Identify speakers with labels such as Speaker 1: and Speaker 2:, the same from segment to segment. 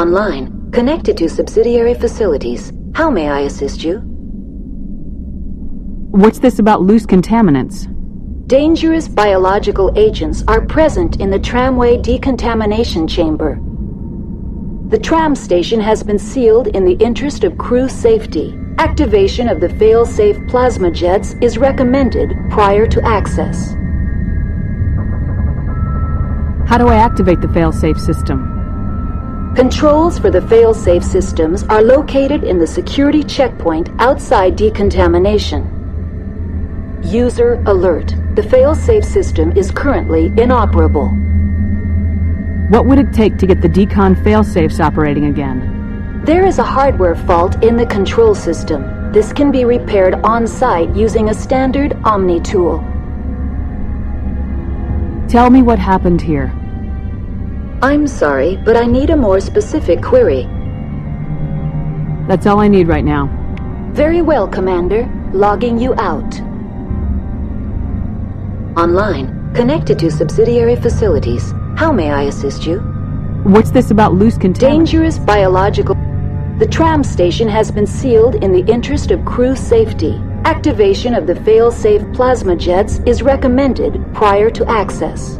Speaker 1: Online, connected to subsidiary facilities. How may I assist you?
Speaker 2: What's this about loose contaminants?
Speaker 1: Dangerous biological agents are present in the tramway decontamination chamber. The tram station has been sealed in the interest of crew safety. Activation of the fail-safe plasma jets is recommended prior to access.
Speaker 2: How do I activate the fail-safe system?
Speaker 1: Controls for the fail-safe systems are located in the security checkpoint outside decontamination. User alert. The fail-safe system is currently inoperable.
Speaker 2: What would it take to get the decon fail-safes operating again?
Speaker 1: There is a hardware fault in the control system. This can be repaired on-site using a standard Omni tool.
Speaker 2: Tell me what happened here.
Speaker 1: I'm sorry, but I need a more specific query.
Speaker 2: That's all I need right now.
Speaker 1: Very well, Commander. Logging you out. Online, connected to subsidiary facilities. How may I assist you?
Speaker 2: What's this about loose contaminants?
Speaker 1: Dangerous biological... The tram station has been sealed in the interest of crew safety. Activation of the fail-safe plasma jets is recommended prior to access.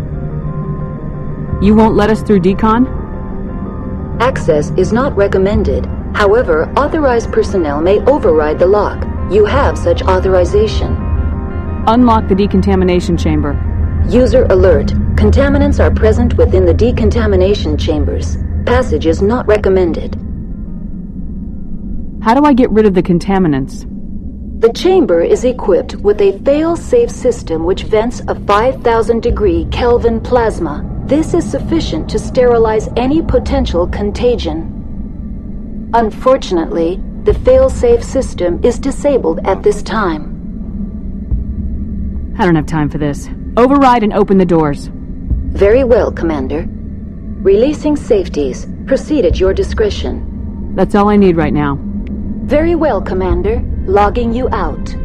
Speaker 2: You won't let us through decon?
Speaker 1: Access is not recommended. However, authorized personnel may override the lock. You have such authorization.
Speaker 2: Unlock the decontamination chamber.
Speaker 1: User alert. Contaminants are present within the decontamination chambers. Passage is not recommended.
Speaker 2: How do I get rid of the contaminants?
Speaker 1: The chamber is equipped with a fail-safe system which vents a 5,000-degree Kelvin plasma. This is sufficient to sterilize any potential contagion. Unfortunately, the fail-safe system is disabled at this time.
Speaker 2: I don't have time for this. Override and open the doors.
Speaker 1: Very well, Commander. Releasing safeties. Proceed at your discretion.
Speaker 2: That's all I need right now.
Speaker 1: Very well, Commander. Logging you out.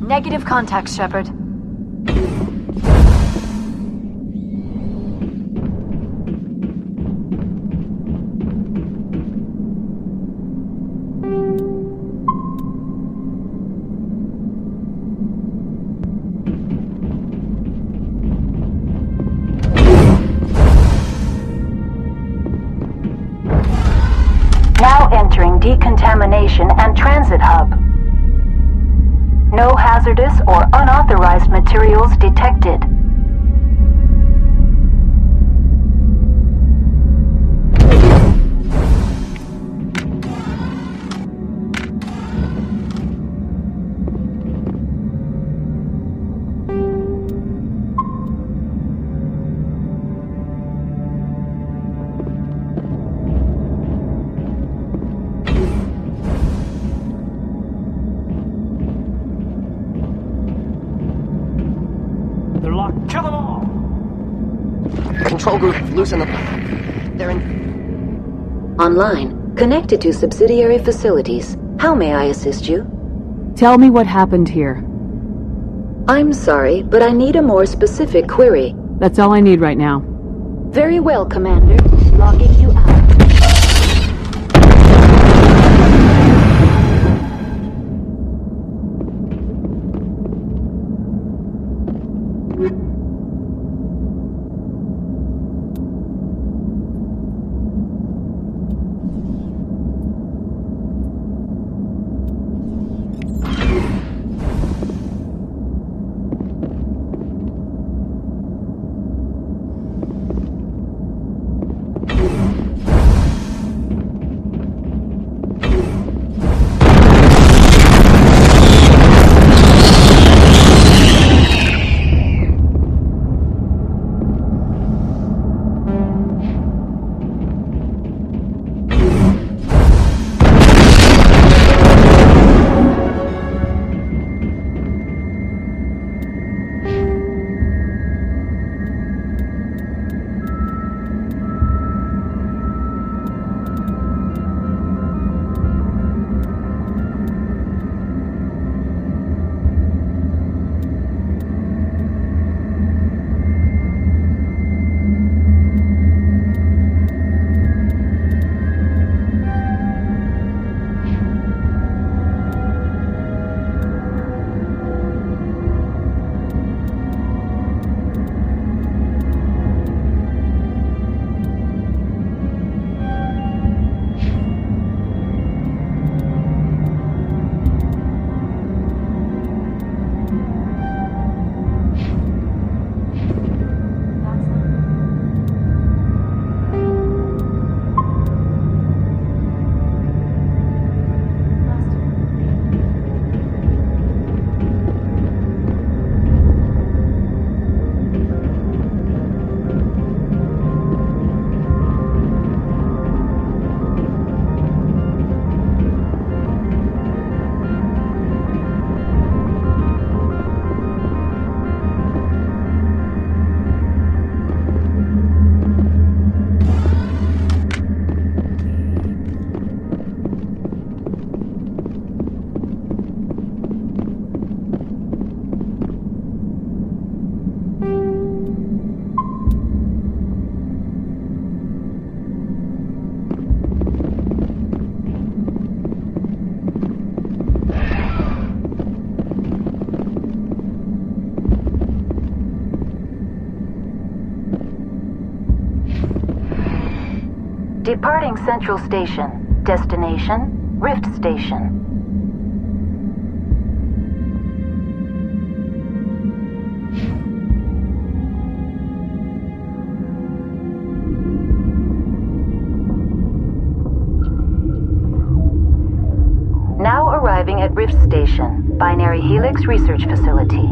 Speaker 3: Negative contact, Shepard.
Speaker 1: Now entering decontamination and transit hub. No hazardous or unauthorized materials detected.
Speaker 4: They're locked. Kill them all!
Speaker 5: Control group, loosen them. They're in...
Speaker 1: Online, connected to subsidiary facilities. How may I assist you?
Speaker 2: Tell me what happened here.
Speaker 1: I'm sorry, but I need a more specific query.
Speaker 2: That's all I need right now.
Speaker 1: Very well, Commander. Logging you out. Departing Central Station. Destination, Rift Station. Now arriving at Rift Station, Binary Helix Research Facility.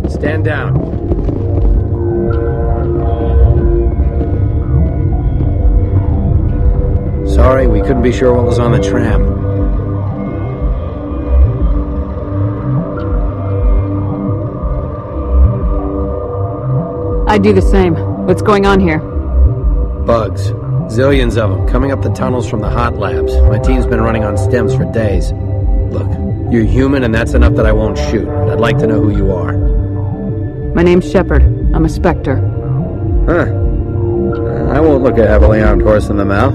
Speaker 3: Stand down. Sorry, we couldn't be sure what was on the tram.
Speaker 2: I'd do the same. What's going on here?
Speaker 3: Bugs. Zillions of them, coming up the tunnels from the hot labs. My team's been running on stems for days. Look, you're human and that's enough that I won't shoot, but I'd like to know who you are.
Speaker 2: My name's Shepard. I'm a Spectre.
Speaker 3: Huh. I won't look a heavily armed horse in the mouth.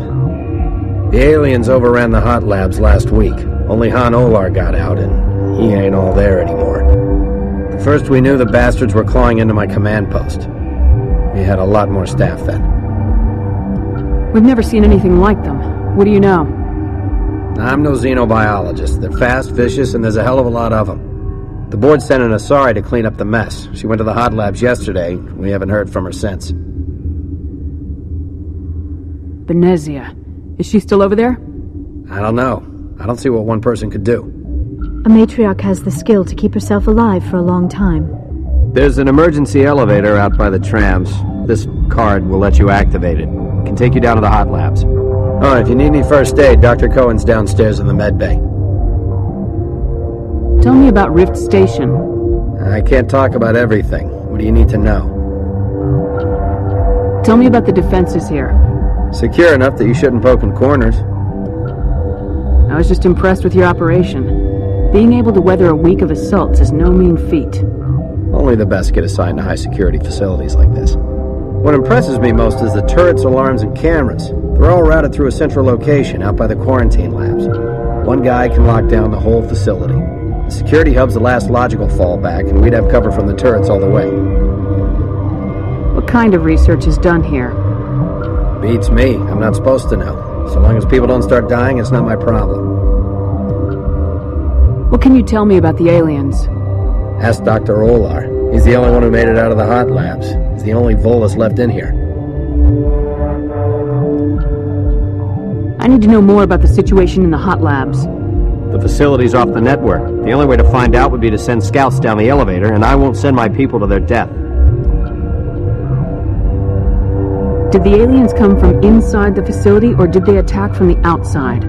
Speaker 3: The aliens overran the hot labs last week. Only Han Olar got out, and he ain't all there anymore. The first we knew, the bastards were clawing into my command post. We had a lot more staff then.
Speaker 2: We've never seen anything like them. What do you know?
Speaker 3: I'm no xenobiologist. They're fast, vicious, and there's a hell of a lot of them. The board sent an Asari to clean up the mess. She went to the hot labs yesterday. We haven't heard from her since.
Speaker 2: Benezia. Is she still over there?
Speaker 3: I don't know. I don't see what one person could do.
Speaker 6: A matriarch has the skill to keep herself alive for a long time.
Speaker 3: There's an emergency elevator out by the trams. This card will let you activate it. It can take you down to the hot labs. Oh, if you need any first aid, Dr. Cohen's downstairs in the med bay.
Speaker 2: Tell me about Rift Station.
Speaker 3: I can't talk about everything. What do you need to know?
Speaker 2: Tell me about the defenses here.
Speaker 3: Secure enough that you shouldn't poke in corners.
Speaker 2: I was just impressed with your operation. Being able to weather a week of assaults is no mean feat.
Speaker 3: Only the best get assigned to high-security facilities like this. What impresses me most is the turrets, alarms, and cameras. They're all routed through a central location out by the quarantine labs. One guy can lock down the whole facility. The security hub's the last logical fallback, and we'd have cover from the turrets all the way.
Speaker 2: What kind of research is done here?
Speaker 3: Beats me. I'm not supposed to know. So long as people don't start dying, it's not my problem.
Speaker 2: What can you tell me about the aliens?
Speaker 3: Ask Dr. Olar. He's the only one who made it out of the hot labs. He's the only Volus left in here.
Speaker 2: I need to know more about the situation in the hot labs.
Speaker 7: The facility's off the network. The only way to find out would be to send scouts down the elevator, and I won't send my people to their death.
Speaker 2: Did the aliens come from inside the facility, or did they attack from the outside?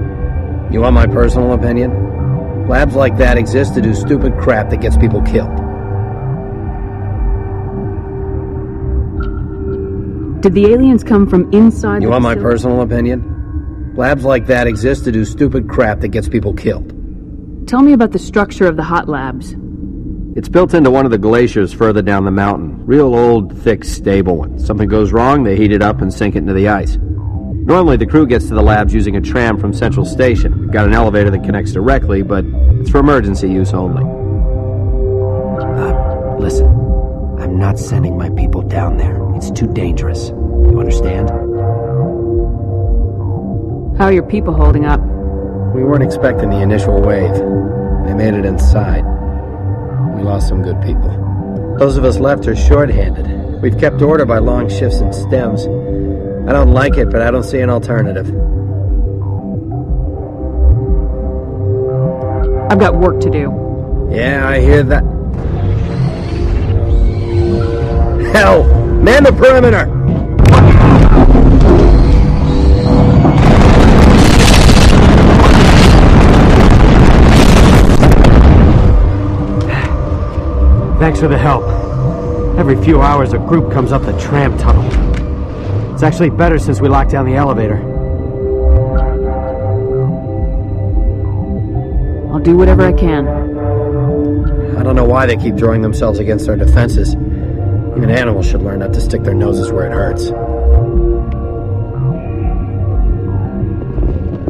Speaker 3: You want my personal opinion? Labs like that exist to do stupid crap that gets people killed.
Speaker 2: Did the aliens come from inside
Speaker 3: You
Speaker 2: the
Speaker 3: want my
Speaker 2: facility?
Speaker 3: personal opinion? Labs like that exist to do stupid crap that gets people killed.
Speaker 2: Tell me about the structure of the hot labs.
Speaker 7: It's built into one of the glaciers further down the mountain. Real old, thick, stable one. Something goes wrong, they heat it up and sink it into the ice. Normally, the crew gets to the labs using a tram from Central Station. We've got an elevator that connects directly, but it's for emergency use only. Listen. I'm not sending my people down there. It's too dangerous. You understand?
Speaker 2: How are your people holding up?
Speaker 3: We weren't expecting the initial wave. They made it inside. We lost some good people. Those of us left are short-handed. We've kept order by long shifts and stems. I don't like it, but I don't see an alternative.
Speaker 2: I've got work to do.
Speaker 3: Yeah, I hear that. Hell! Man the perimeter!
Speaker 7: Thanks for the help. Every few hours a group comes up the tram tunnel. It's actually better since we locked down the elevator.
Speaker 2: I'll do whatever I can.
Speaker 3: I don't know why they keep throwing themselves against our defenses. Even animals should learn not to stick their noses where it hurts.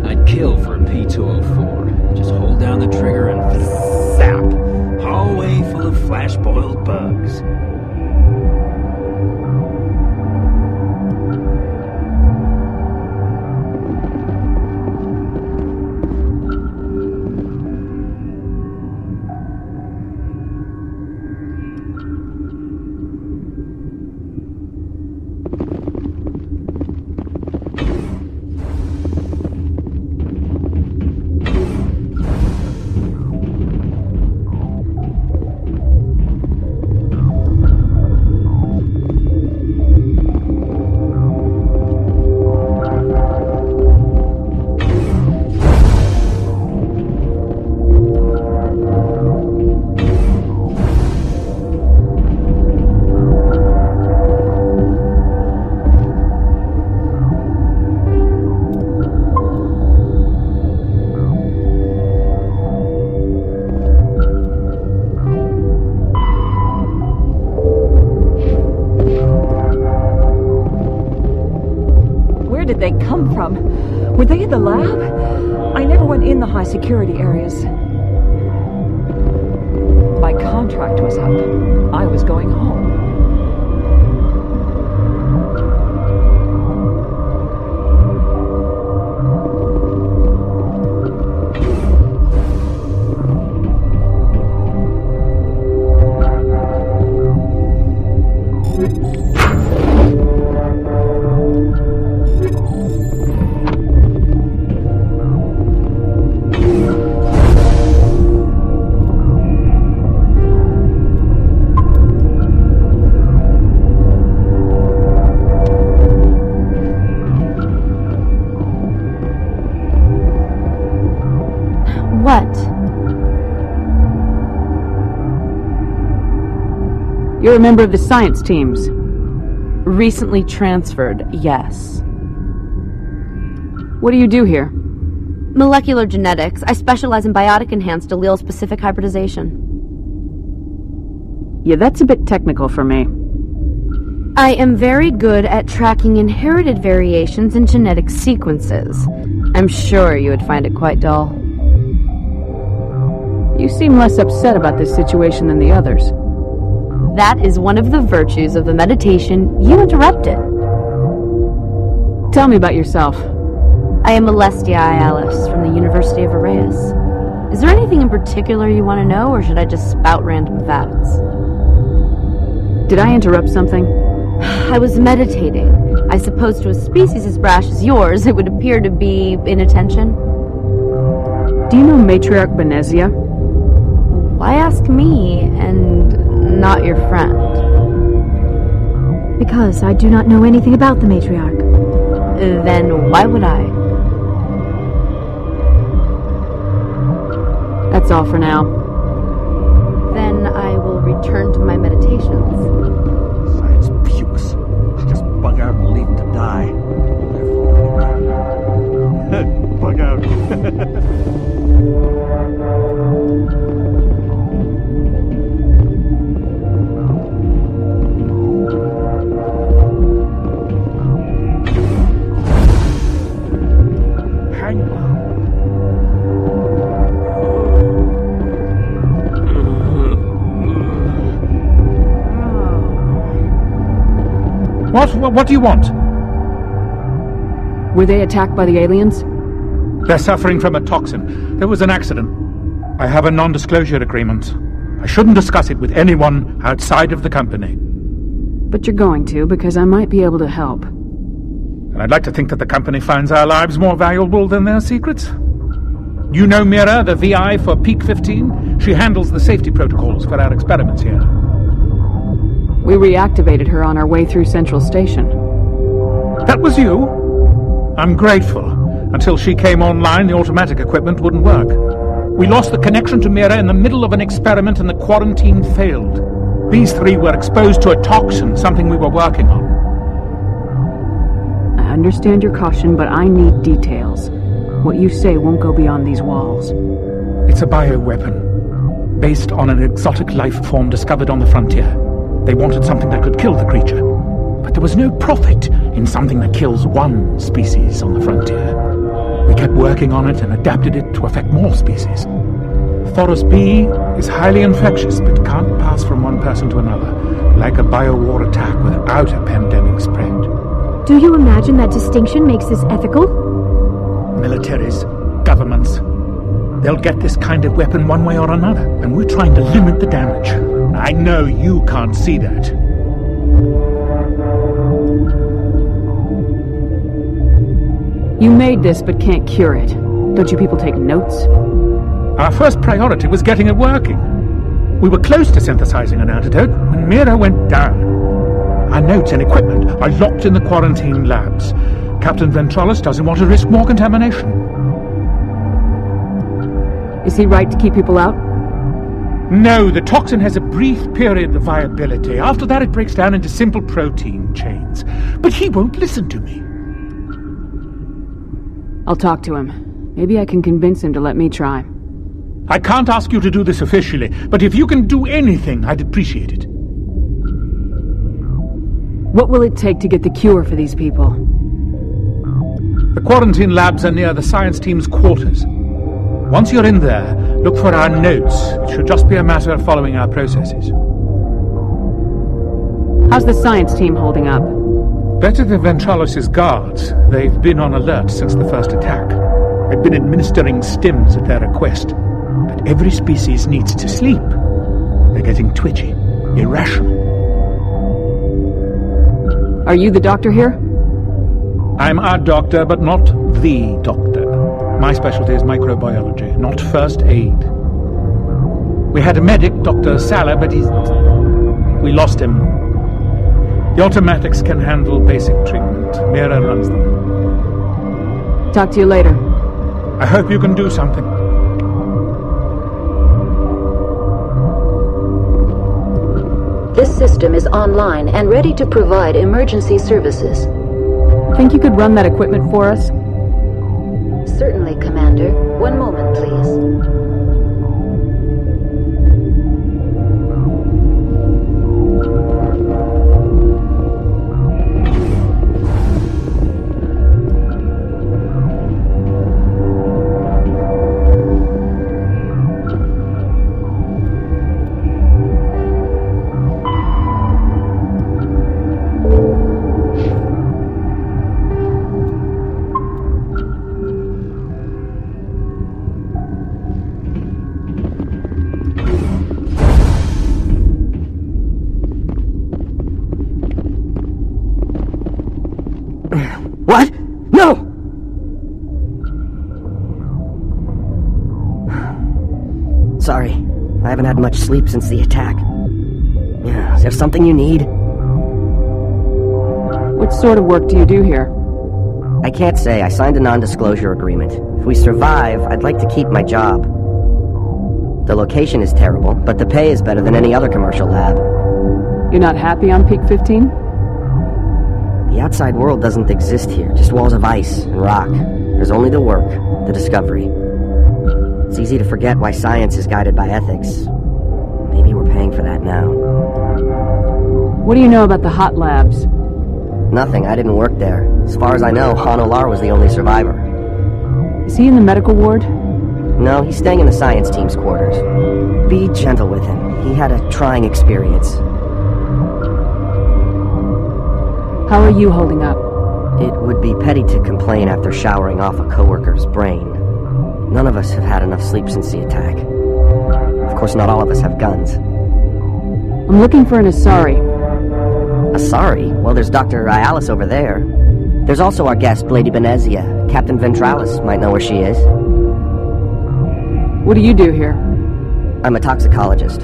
Speaker 8: I'd kill for a P-204. Just hold down the trigger and zap! Hallway full of flash-boiled bugs.
Speaker 9: Where did they come from? Were they in the lab? I never went in the high security areas. My contract was up. I was going home.
Speaker 6: What?
Speaker 2: You're a member of the science teams.
Speaker 10: Recently transferred, yes.
Speaker 2: What do you do here?
Speaker 10: Molecular genetics. I specialize in biotic-enhanced allele-specific hybridization.
Speaker 2: Yeah, that's a bit technical for me.
Speaker 10: I am very good at tracking inherited variations in genetic sequences. I'm sure you would find it quite dull.
Speaker 2: You seem less upset about this situation than the others.
Speaker 10: That is one of the virtues of the meditation you interrupted.
Speaker 2: Tell me about yourself.
Speaker 10: I am Alestia Ialis from the University of Arraeus. Is there anything in particular you want to know, or should I just spout random facts?
Speaker 2: Did I interrupt something?
Speaker 10: I was meditating. I suppose to a species as brash as yours, it would appear to be inattention.
Speaker 2: Do you know Matriarch Benezia?
Speaker 10: Why ask me, and not your friend?
Speaker 6: Because I do not know anything about the matriarch.
Speaker 10: Then why would I?
Speaker 2: That's all for now.
Speaker 10: Then I will return to my meditations.
Speaker 4: Science pukes. Should just bug out and leave him to die. Bug out.
Speaker 11: What do you want?
Speaker 2: Were they attacked by the aliens?
Speaker 11: They're suffering from a toxin. There was an accident. I have a non-disclosure agreement. I shouldn't discuss it with anyone outside of the company.
Speaker 2: But you're going to, because I might be able to help.
Speaker 11: And I'd like to think that the company finds our lives more valuable than their secrets. You know Mira, the VI for Peak 15? She handles the safety protocols for our experiments here.
Speaker 2: We reactivated her on our way through Central Station.
Speaker 11: That was you? I'm grateful. Until she came online, the automatic equipment wouldn't work. We lost the connection to Mira in the middle of an experiment and the quarantine failed. These three were exposed to a toxin, something we were working on.
Speaker 2: I understand your caution, but I need details. What you say won't go beyond these walls.
Speaker 11: It's a bioweapon, based on an exotic life form discovered on the frontier. They wanted something that could kill the creature. But there was no profit in something that kills one species on the frontier. We kept working on it and adapted it to affect more species. Thoros B is highly infectious, but can't pass from one person to another, like a biowar attack without a pandemic spread.
Speaker 6: Do you imagine that distinction makes this ethical?
Speaker 11: Militaries, governments, they'll get this kind of weapon one way or another, and we're trying to limit the damage. I know you can't see that.
Speaker 2: You made this, but can't cure it. Don't you people take notes?
Speaker 11: Our first priority was getting it working. We were close to synthesizing an antidote when Mira went down. Our notes and equipment are locked in the quarantine labs. Captain Ventralis doesn't want to risk more contamination.
Speaker 2: Is he right to keep people out?
Speaker 11: No, the toxin has a brief period of viability. After that, it breaks down into simple protein chains. But he won't listen to me.
Speaker 2: I'll talk to him. Maybe I can convince him to let me try.
Speaker 11: I can't ask you to do this officially, but if you can do anything, I'd appreciate it.
Speaker 2: What will it take to get the cure for these people?
Speaker 11: The quarantine labs are near the science team's quarters. Once you're in there, look for our notes. It should just be a matter of following our processes.
Speaker 2: How's the science team holding up?
Speaker 11: Better than Ventralis' guards. They've been on alert since the first attack. They've been administering stims at their request. But every species needs to sleep. They're getting twitchy, irrational.
Speaker 2: Are you the doctor here?
Speaker 11: I'm our doctor, but not the doctor. My specialty is microbiology, not first aid. We had a medic, Dr. Sala, but we lost him. The automatics can handle basic treatment. Mira runs them.
Speaker 2: Talk to you later.
Speaker 11: I hope you can do something.
Speaker 1: This system is online and ready to provide emergency services.
Speaker 2: Think you could run that equipment for us?
Speaker 1: Certainly, Commander. One moment, please.
Speaker 5: haven't had much sleep since the attack. Is there something you need?
Speaker 2: What sort of work do you do here?
Speaker 5: I can't say. I signed a non-disclosure agreement. If we survive, I'd like to keep my job. The location is terrible, but the pay is better than any other commercial lab.
Speaker 2: You're not happy on Peak 15?
Speaker 5: The outside world doesn't exist here, just walls of ice and rock. There's only the work, the discovery. It's easy to forget why science is guided by ethics. Maybe we're paying for that now.
Speaker 2: What do you know about the hot labs?
Speaker 5: Nothing. I didn't work there. As far as I know, Han Olar was the only survivor.
Speaker 2: Is he in the medical ward?
Speaker 5: No, he's staying in the science team's quarters. Be gentle with him. He had a trying experience.
Speaker 2: How are you holding up?
Speaker 5: It would be petty to complain after showering off a coworker's brain. None of us have had enough sleep since the attack. Of course, not all of us have guns.
Speaker 2: I'm looking for an Asari.
Speaker 5: Asari? Well, there's Dr. Ayalis over there. There's also our guest, Lady Benezia. Captain Ventralis might know where she is.
Speaker 2: What do you do here?
Speaker 5: I'm a toxicologist.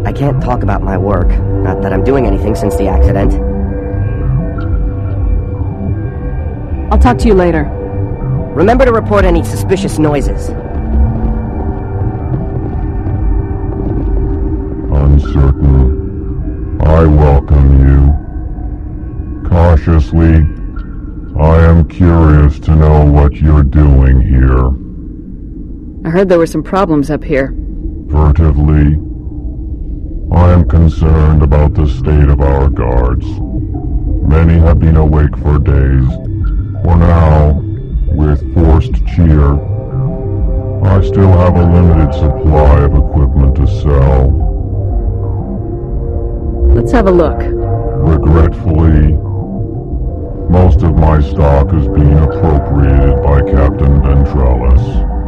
Speaker 5: I can't talk about my work. Not that I'm doing anything since the accident.
Speaker 2: I'll talk to you later.
Speaker 5: Remember to report any suspicious noises.
Speaker 12: Uncertain. I welcome you. Cautiously, I am curious to know what you're doing here.
Speaker 2: I heard there were some problems up here.
Speaker 12: Furtively, I am concerned about the state of our guards. Many have been awake for days. For now, with forced cheer, I still have a limited supply of equipment to sell.
Speaker 2: Let's have a look.
Speaker 12: Regretfully, most of my stock is being appropriated by Captain Ventralis.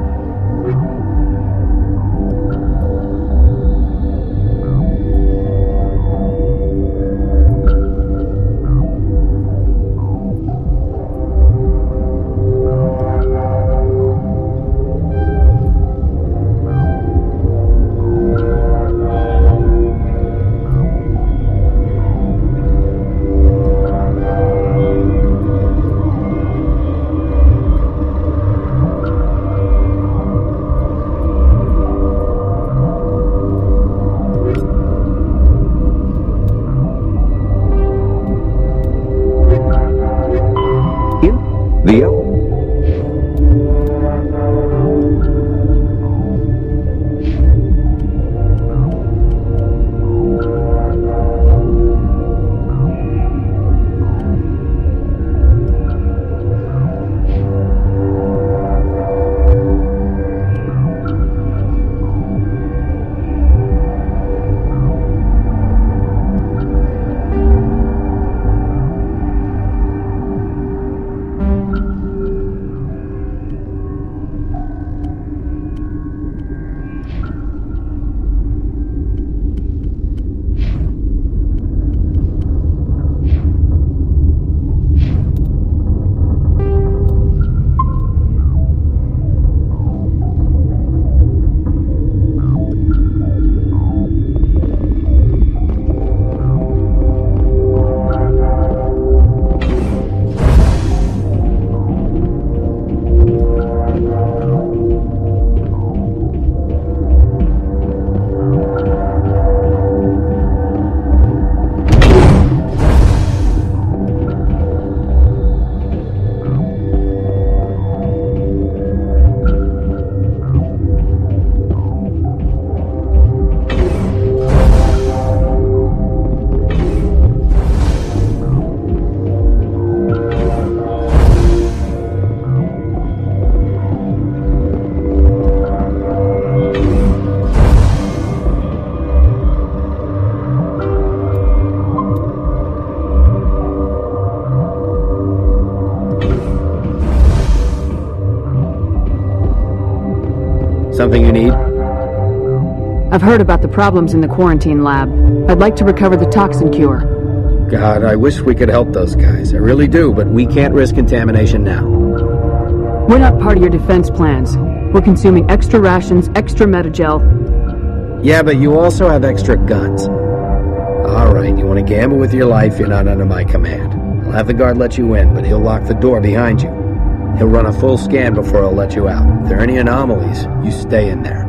Speaker 3: Something you need?
Speaker 2: I've heard about the problems in the quarantine lab. I'd like to recover the toxin cure.
Speaker 3: God, I wish we could help those guys. I really do, but we can't risk contamination now.
Speaker 2: We're not part of your defense plans. We're consuming extra rations, extra metagel.
Speaker 3: Yeah, but you also have extra guns. Alright, you want to gamble with your life, you're not under my command. I'll have the guard let you in, but he'll lock the door behind you. He'll run a full scan before he'll let you out. If there are any anomalies, you stay in there.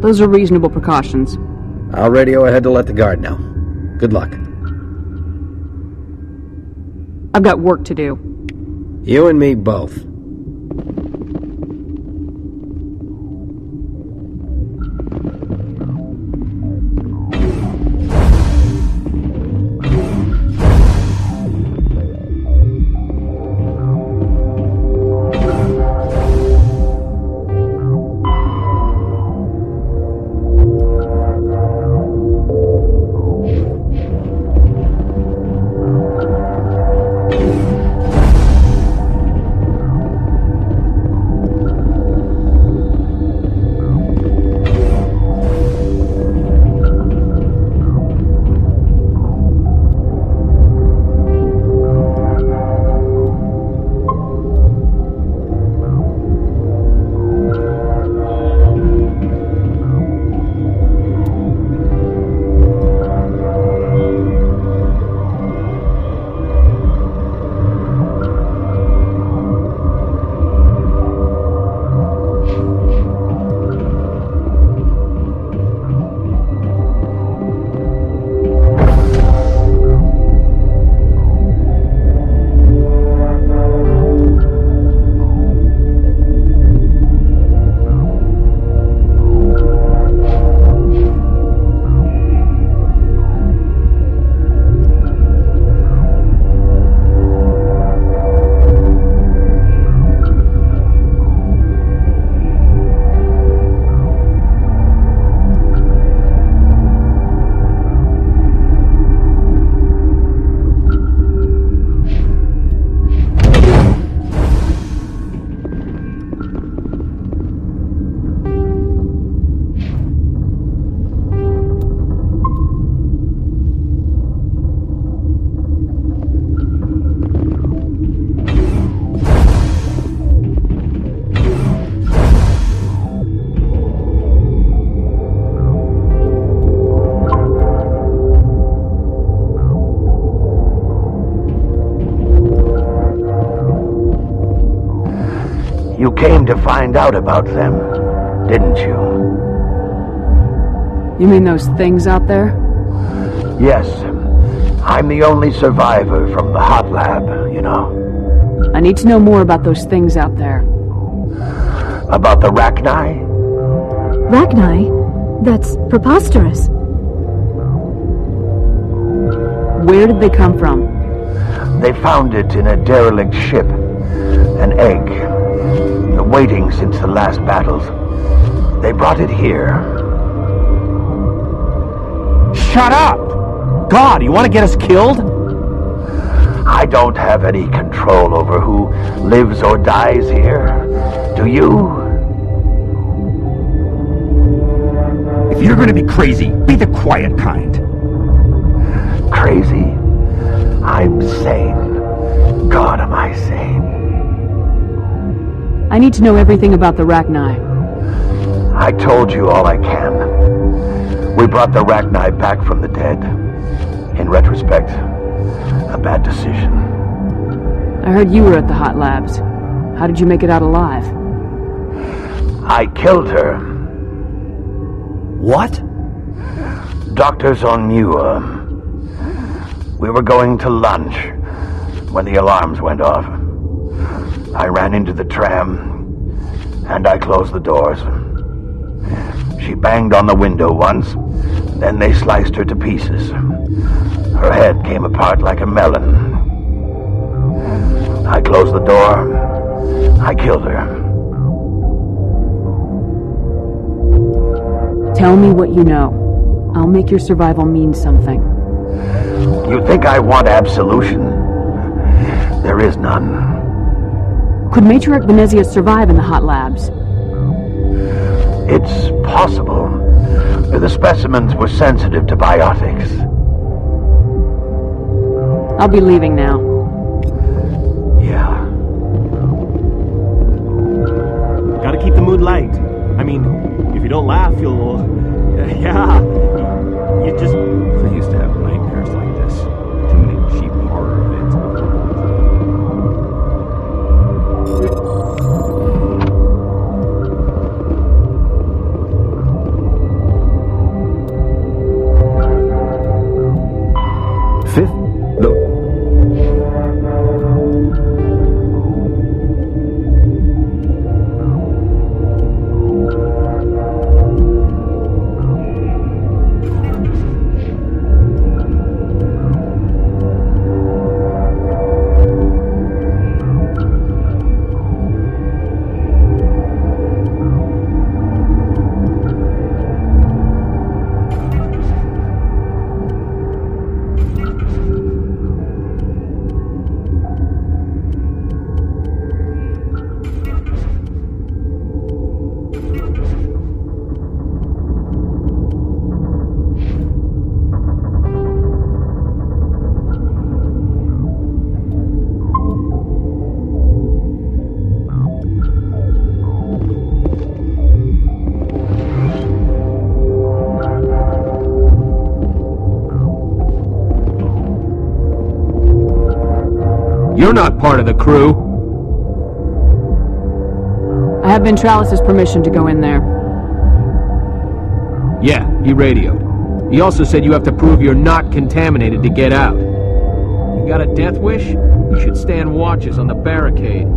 Speaker 2: Those are reasonable precautions.
Speaker 3: I'll radio ahead to let the guard know. Good luck.
Speaker 2: I've got work to do.
Speaker 3: You and me both.
Speaker 13: You came to find out about them, didn't you?
Speaker 2: You mean those things out there?
Speaker 13: Yes. I'm the only survivor from the hot lab, you know.
Speaker 2: I need to know more about those things out there.
Speaker 13: About the Rachni?
Speaker 6: Rachni? That's preposterous.
Speaker 2: Where did they come from?
Speaker 13: They found it in a derelict ship. An egg. Waiting since the last battles. They brought it here.
Speaker 4: Shut up! God, you want to get us killed?
Speaker 13: I don't have any control over who lives or dies here. Do you?
Speaker 4: If you're going to be crazy, be the quiet kind.
Speaker 13: Crazy? I'm sane. God, am I sane?
Speaker 2: I need to know everything about the Rachni.
Speaker 13: I told you all I can. We brought the Rachni back from the dead. In retrospect, a bad decision.
Speaker 2: I heard you were at the hot labs. How did you make it out alive?
Speaker 13: I killed her.
Speaker 4: What?
Speaker 13: Doctors on Muir. We were going to lunch when the alarms went off. I ran into the tram, and I closed the doors. She banged on the window once, then they sliced her to pieces. Her head came apart like a melon. I closed the door. I killed her.
Speaker 2: Tell me what you know. I'll make your survival mean something.
Speaker 13: You think I want absolution? There is none.
Speaker 2: Could Matriarch Venezia survive in the hot labs?
Speaker 13: It's possible. The specimens were sensitive to biotics.
Speaker 2: I'll be leaving now.
Speaker 13: Yeah.
Speaker 14: Gotta keep the mood light. I mean,
Speaker 4: don't laugh, you'll... yeah. You just... I used to have nightmares like this. Too many cheap horror vids
Speaker 3: Fifth? No.
Speaker 7: You're not part of the crew.
Speaker 2: I have Ventralis' permission to go in there.
Speaker 7: Yeah, he radioed. He also said you have to prove you're not contaminated to get out. You got a death wish? You should stand watches on the barricade.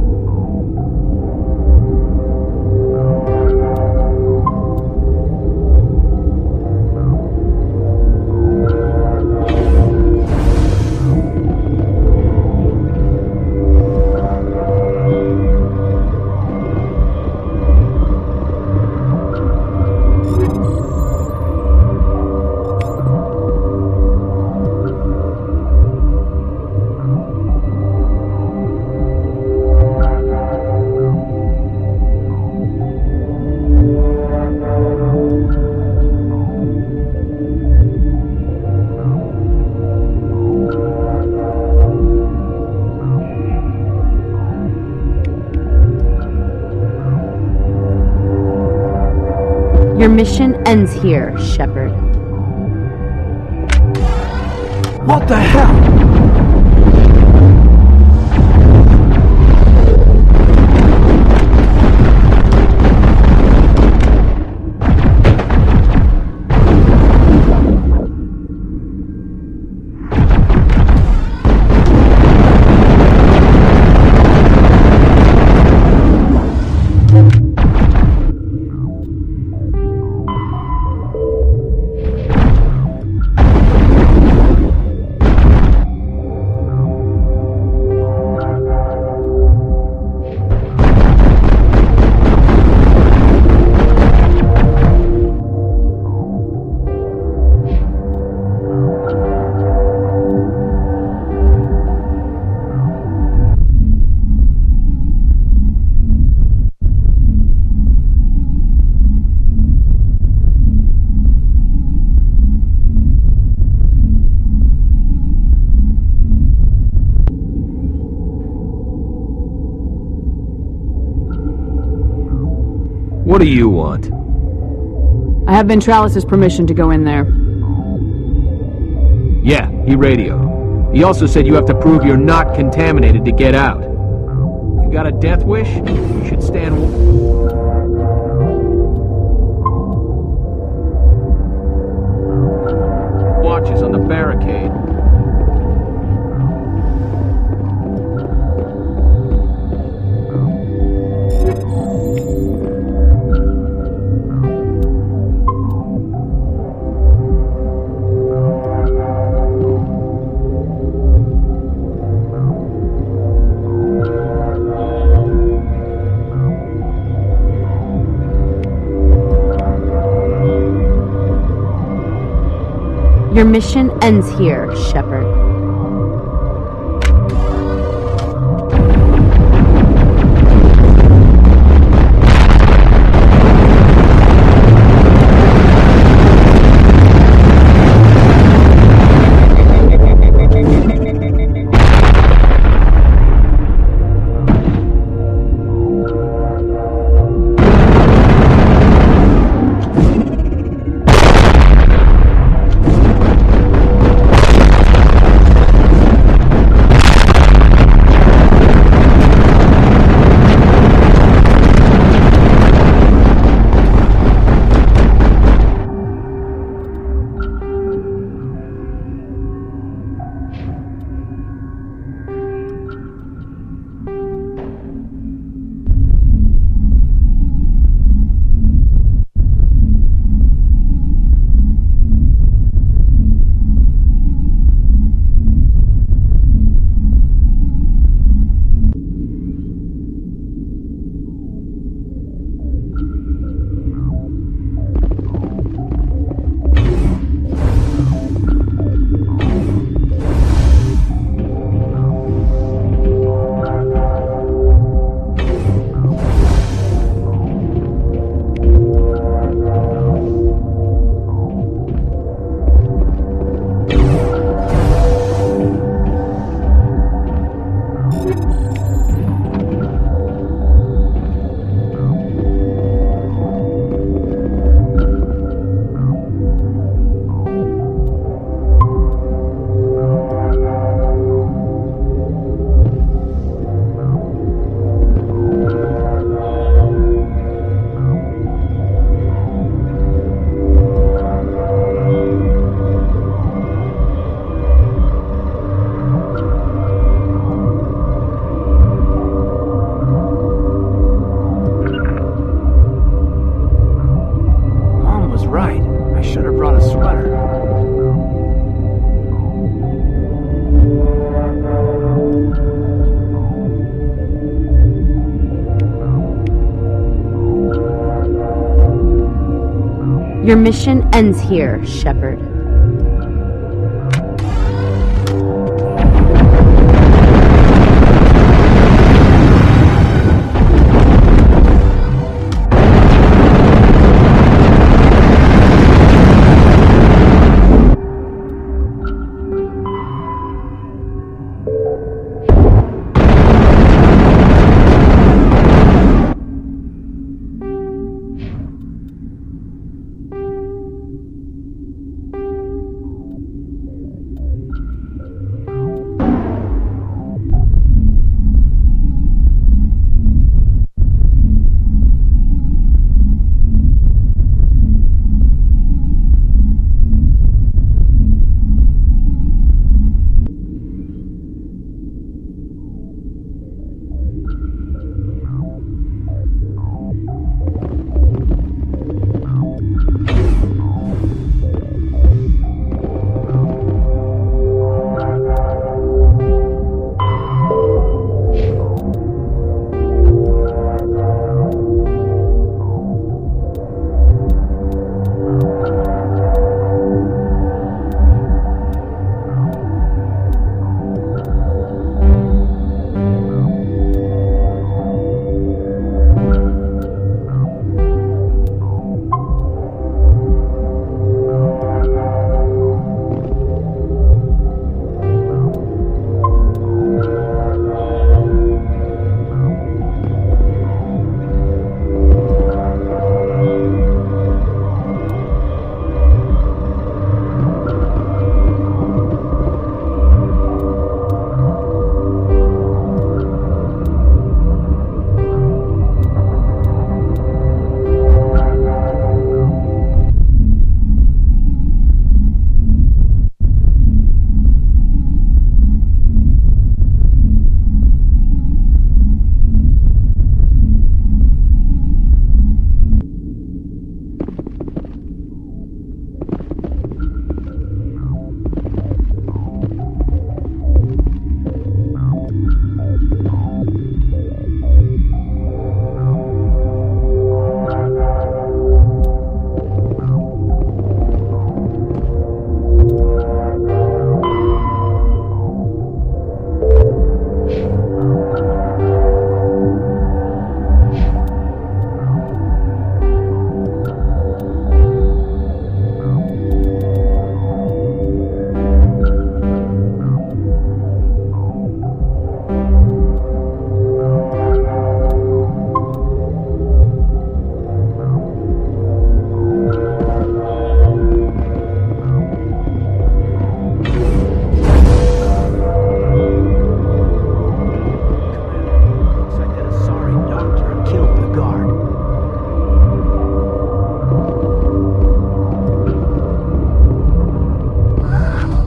Speaker 10: Your mission ends here, Shepard.
Speaker 4: What the hell?
Speaker 7: What do you want?
Speaker 2: I have Ventralis' permission to go in there.
Speaker 7: Yeah, he radioed. He also said you have to prove you're not contaminated to get out. You got a death wish? You should stand... watches on the barricade.
Speaker 10: Your mission ends here, Shepard. Your mission ends here, Shepard.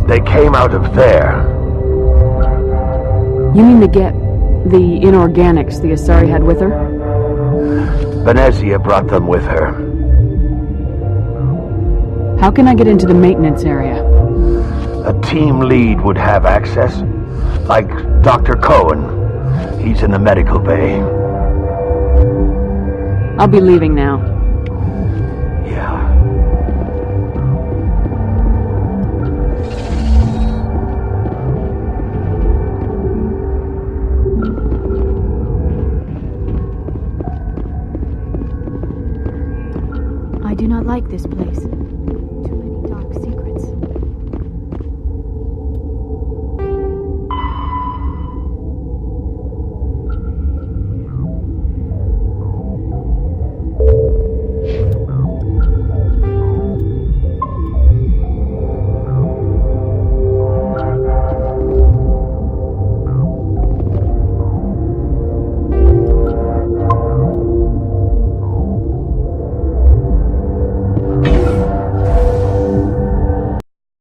Speaker 13: They came out of there.
Speaker 2: You mean the inorganics the Asari had with her?
Speaker 13: Venezia brought them with her.
Speaker 2: How can I get into the maintenance area?
Speaker 13: A team lead would have access, like Dr. Cohen. He's in the medical bay.
Speaker 2: I'll be leaving now.
Speaker 13: Yeah.
Speaker 6: I do not like this place.